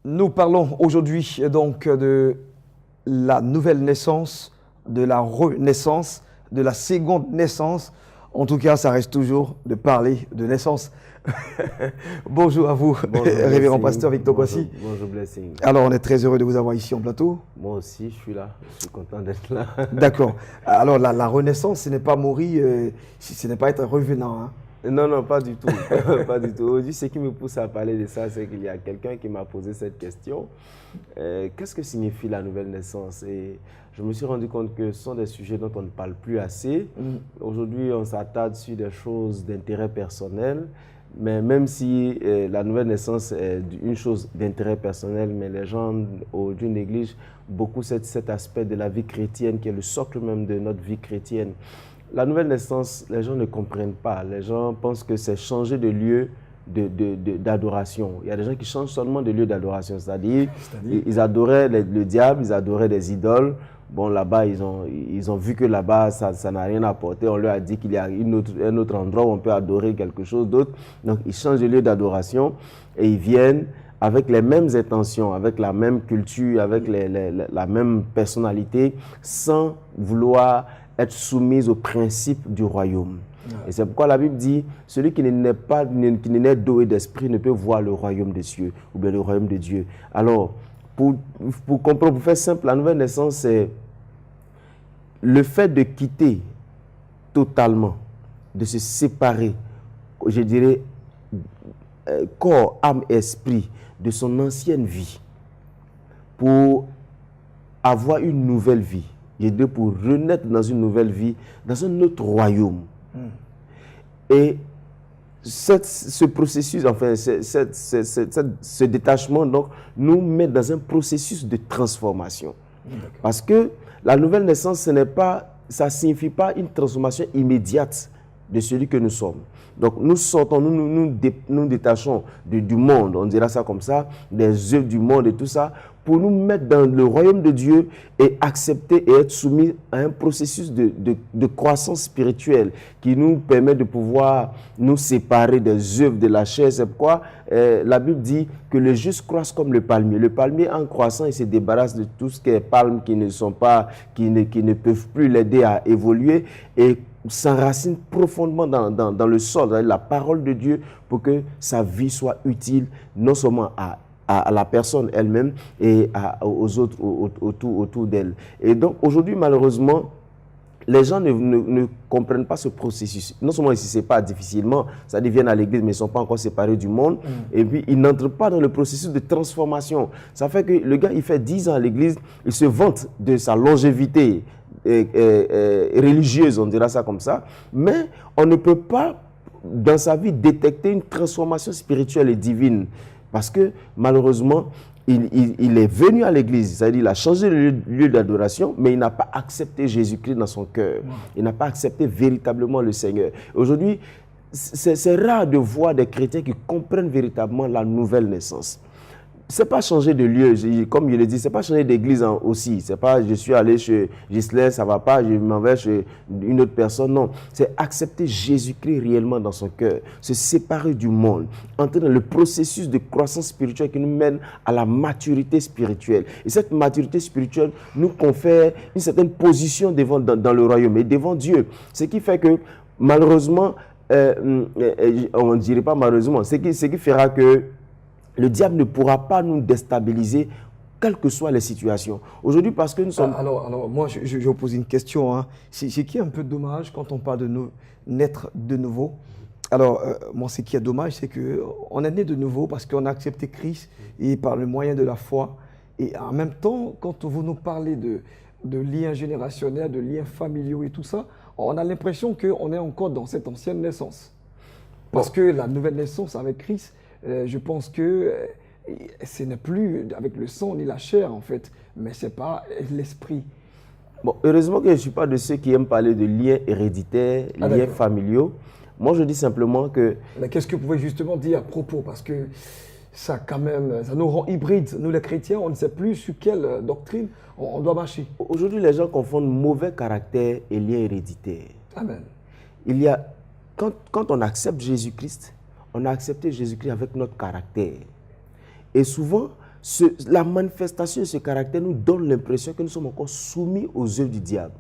Nous parlons aujourd'hui donc de la nouvelle naissance, de la renaissance, de la seconde naissance. En tout cas, ça reste toujours de parler de naissance. Bonjour à vous, Bonjour, révérend pasteur Victor Kwasi. Bonjour Blessing. Alors, on est très heureux de vous avoir ici en plateau. Moi aussi, je suis là. Je suis content d'être là. D'accord. Alors, la renaissance, ce n'est pas mourir, ce n'est pas être revenant. Hein. Non, non, pas du tout. Pas du tout. Aujourd'hui, ce qui me pousse à parler de ça, c'est qu'il y a quelqu'un qui m'a posé cette question. Qu'est-ce que signifie la nouvelle naissance? Et je me suis rendu compte que ce sont des sujets dont on ne parle plus assez. Aujourd'hui, on s'attarde sur des choses d'intérêt personnel. Mais même si la nouvelle naissance est une chose d'intérêt personnel, mais les gens aujourd'hui négligent beaucoup cet aspect de la vie chrétienne qui est le socle même de notre vie chrétienne. La nouvelle naissance, les gens ne comprennent pas. Les gens pensent que c'est changer de lieu d'adoration. Il y a des gens qui changent seulement de lieu d'adoration. C'est-à-dire, ils adoraient le diable, ils adoraient des idoles. Bon, là-bas, ils ont vu que là-bas, ça n'a rien apporté. On leur a dit qu'il y a un autre endroit où on peut adorer quelque chose d'autre. Donc, ils changent de lieu d'adoration et ils viennent avec les mêmes intentions, avec la même culture, avec la même personnalité, sans vouloir être soumis aux principes du royaume. Et c'est pourquoi la Bible dit, celui qui n'est né d'eau et d'esprit ne peut voir le royaume des cieux, ou bien le royaume de Dieu. Alors, pour comprendre, pour faire simple, la nouvelle naissance, c'est le fait de quitter totalement, de se séparer, je dirais, corps, âme, esprit, de son ancienne vie, pour avoir une nouvelle vie. Je dirais pour renaître dans une nouvelle vie, dans un autre royaume. Et ce processus, enfin, ce détachement, donc, nous met dans un processus de transformation. Parce que la nouvelle naissance, ça ne signifie pas une transformation immédiate de celui que nous sommes. Donc nous sortons, nous détachons du monde, on dira ça comme ça, des œuvres du monde et tout ça, pour nous mettre dans le royaume de Dieu et accepter et être soumis à un processus de croissance spirituelle qui nous permet de pouvoir nous séparer des œuvres de la chair. C'est pourquoi la Bible dit que le juste croisse comme le palmier. Le palmier, en croissant, il se débarrasse de tout ce qui est palme qui ne peuvent plus l'aider à évoluer et s'enracine profondément dans le sol, dans la parole de Dieu, pour que sa vie soit utile non seulement à la personne elle-même et aux autres autour d'elle. Et donc aujourd'hui, malheureusement, les gens ne comprennent pas ce processus. Non seulement ils ne se séparent difficilement, c'est-à-dire ils viennent à l'église mais ils ne sont pas encore séparés du monde, et puis ils n'entrent pas dans le processus de transformation. Ça fait que le gars, il fait 10 ans à l'église, il se vante de sa longévité religieuse, on dira ça comme ça, mais on ne peut pas dans sa vie détecter une transformation spirituelle et divine parce que malheureusement il est venu à l'église, c'est-à-dire il a changé de lieu d'adoration, mais il n'a pas accepté Jésus-Christ dans son cœur, il n'a pas accepté véritablement le Seigneur. Aujourd'hui, c'est rare de voir des chrétiens qui comprennent véritablement la nouvelle naissance. C'est pas changer de lieu, comme je l'ai dit, c'est pas changer d'église aussi. C'est pas je suis allé chez Gisèle, ça va pas, je m'en vais chez une autre personne. Non, c'est accepter Jésus-Christ réellement dans son cœur, se séparer du monde, entrer dans le processus de croissance spirituelle qui nous mène à la maturité spirituelle. Et cette maturité spirituelle nous confère une certaine position dans le royaume et devant Dieu. Ce qui fait que malheureusement, on ne dirait pas malheureusement, ce qui fera que le diable ne pourra pas nous déstabiliser, quelles que soient les situations. Aujourd'hui, parce que nous sommes... Alors moi, je vais vous poser une question. Hein. Ce qui est un peu dommage quand on parle de naître de nouveau. Alors, moi, ce qui est dommage, c'est qu'on est né de nouveau parce qu'on a accepté Christ et par le moyen de la foi. Et en même temps, quand vous nous parlez de liens générationnels, de liens familiaux et tout ça, on a l'impression qu'on est encore dans cette ancienne naissance. Parce que la nouvelle naissance avec Christ, je pense que ce n'est plus avec le sang ni la chair en fait, mais c'est pas l'esprit. Bon, heureusement que je ne suis pas de ceux qui aiment parler de liens héréditaires, liens familiaux. Moi, je dis simplement que... Mais qu'est-ce que vous pouvez justement dire à propos? Parce que ça quand même, ça nous rend hybrides. Nous les chrétiens, on ne sait plus sur quelle doctrine on doit marcher. Aujourd'hui, les gens confondent mauvais caractère et liens héréditaires. Amen. Il y a, quand on accepte Jésus-Christ, on a accepté Jésus-Christ avec notre caractère. Et souvent, la manifestation de ce caractère nous donne l'impression que nous sommes encore soumis aux œuvres du diable.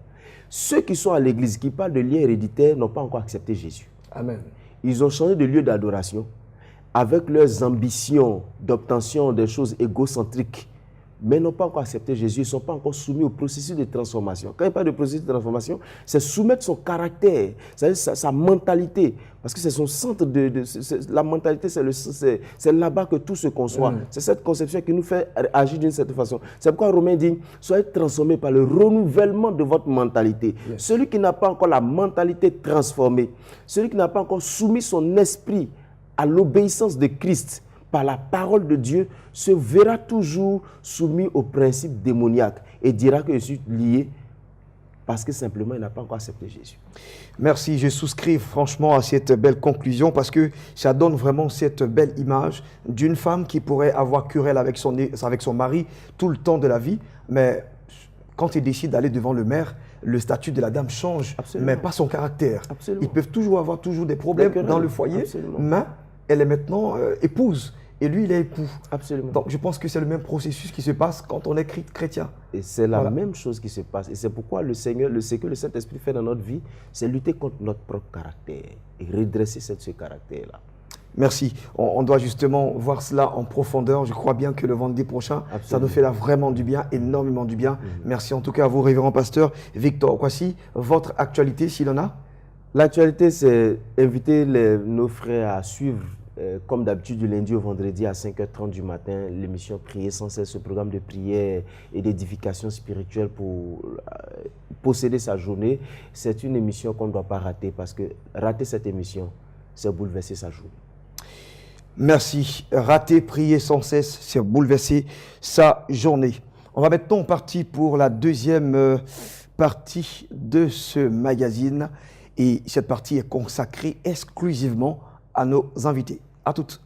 Ceux qui sont à l'église, qui parlent de lien héréditaire, n'ont pas encore accepté Jésus. Amen. Ils ont changé de lieu d'adoration avec leurs ambitions d'obtention des choses égocentriques, mais n'ont pas encore accepté Jésus, ils ne sont pas encore soumis au processus de transformation. Quand il parle de processus de transformation, c'est soumettre son caractère, c'est-à-dire sa mentalité, parce que c'est son centre la mentalité, c'est là-bas que tout se conçoit. C'est cette conception qui nous fait agir d'une certaine façon. C'est pourquoi Romain dit, soyez transformés par le renouvellement de votre mentalité. Yes. Celui qui n'a pas encore la mentalité transformée, celui qui n'a pas encore soumis son esprit à l'obéissance de Christ, par la parole de Dieu, se verra toujours soumis au principe démoniaque et dira que je suis lié parce que simplement il n'a pas encore accepté Jésus. Merci, je souscris franchement à cette belle conclusion parce que ça donne vraiment cette belle image d'une femme qui pourrait avoir querelle avec son mari tout le temps de la vie, mais quand il décide d'aller devant le maire, le statut de la dame change, absolument, mais pas son caractère. Absolument. Ils peuvent toujours avoir des problèmes dans le foyer, absolument, mais elle est maintenant épouse. Et lui, il est époux. Absolument. Donc, je pense que c'est le même processus qui se passe quand on est chrétien. Et c'est la même chose qui se passe. Et c'est pourquoi ce que le Saint-Esprit fait dans notre vie, c'est lutter contre notre propre caractère et redresser ce caractère-là. Merci. On doit justement voir cela en profondeur. Je crois bien que le vendredi prochain, absolument, ça nous fait là vraiment du bien, énormément du bien. Merci en tout cas à vous, révérend pasteur Victor Kwasi. Votre actualité, s'il en a? L'actualité, c'est inviter nos frères à suivre comme d'habitude, du lundi au vendredi à 5h30 du matin, l'émission Prier sans cesse, ce programme de prière et d'édification spirituelle pour posséder sa journée. C'est une émission qu'on ne doit pas rater parce que rater cette émission, c'est bouleverser sa journée. Merci. Rater, prier sans cesse, c'est bouleverser sa journée. On va maintenant partir pour la deuxième partie de ce magazine. Et cette partie est consacrée exclusivement à nos invités. À toutes.